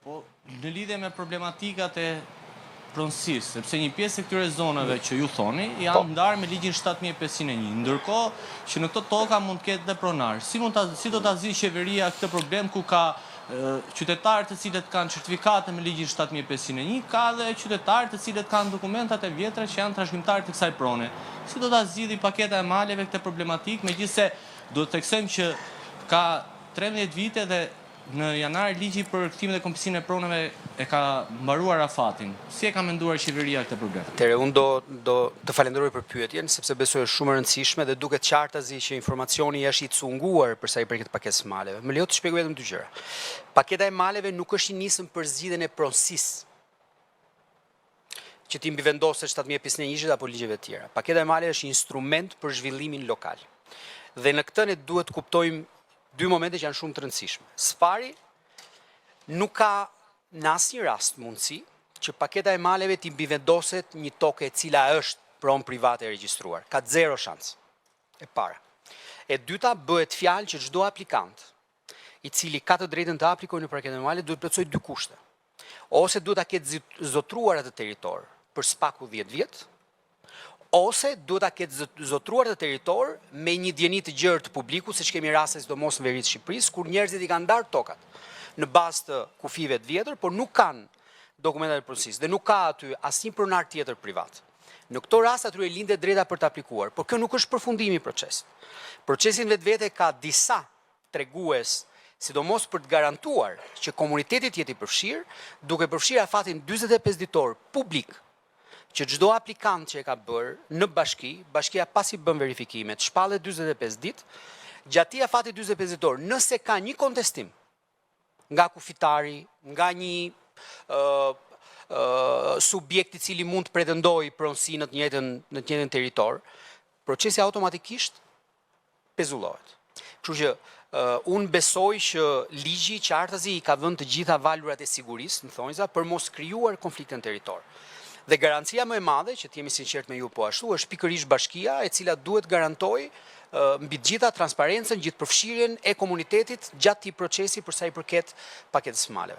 Po, në lidhje me problematikat e pronësisë, sepse një pjesë e këtyre zonave që ju thoni, janë ndarë me ligjin 7501, ndërkohë që në këto toka mund të ketë dhe pronar. Si do ta zgjidhë qeveria këtë problem ku ka qytetarë të cilët kanë certifikate me ligjin 7501, ka dhe qytetarë të cilët kanë dokumentat e vjetra që janë trashëgimtarë të kësaj prone. Si do ta zgjidhë paketa e maleve këtë problematikë, megjithëse do të theksojmë që ka 13 vite dhe në janar ligji për kthimin dhe kompleksimin e pronave e ka mbaruar afatin. Si e ka menduar qeveria këtë problem? Atëherë, unë do të falenderoj për pyetjen, sepse besoj është shumë e rëndësishme dhe duket qartazi që informacioni është i cunguar për sa i përket paketës maleve. Më lejo të shpjegoj vetëm dy gjëra. Paketa e maleve nuk është i nisëm për zgjidhjen e pronësisë, që ti mbivendoset 7501 apo ligjeve të tjera. Paketa e maleve është instrument për zhvillimin lokal. Dhe në këtë ne duhet të kuptojmë dy momente që janë shumë të rëndësishme. Spari, nuk ka në asnjë rast mundësi që paketa e maleve t'i mbivendoset një tokë e cila është pronë private e regjistruar. Ka zero shans. E para. E dyta, bëhet fjalë që çdo aplikant i cili ka të drejtën të aplikojë në paketën e maleve duhet të plotësojë dy kushte. Ose duhet ta ketë zotruar atë territor për spaku 10 vjet, ose duhet ta ketë zotruar të territor me një djeni të gjerë të publiku, siç kemi raste sidomos në veri të Shqipërisë, kur njerëzit i kanë ndarë tokat në bazë të kufive të vjetër, por nuk kanë dokumentat e pronësisë dhe nuk ka aty asnjë pronar tjetër privat. Në këto raste atyre lindet drejta për të aplikuar, por kjo nuk është përfundimi i procesit. Procesi vetvete ka disa tregues, sidomos për të garantuar që komuniteti të jetë i përfshirë, duke përfshirë afatin 45 ditor publik, që çdo aplikant që e ka bërë në bashki, bashkia pasi bën verifikimet, shpallet 45 ditë, gjatë afatit 45 ditor, nëse ka një kontestim nga kufitari, nga një subjekt i cili mund të pretendojë pronësi në të njëjtën territor, procesi automatikisht pezullohet. Kështu që unë besoj që ligji qartazi i ka vënë të gjitha valurat e sigurisë, në thonjza, për mos krijuar konflikte në territor. Dhe garancia më e madhe, që të jemi sinqert me ju po ashtu, është pikërisht bashkia e cila duhet garantojë mbi të gjitha transparencën, gjithë përfshirjen e komunitetit gjatë këtij procesi për sa i përket paketës maleve.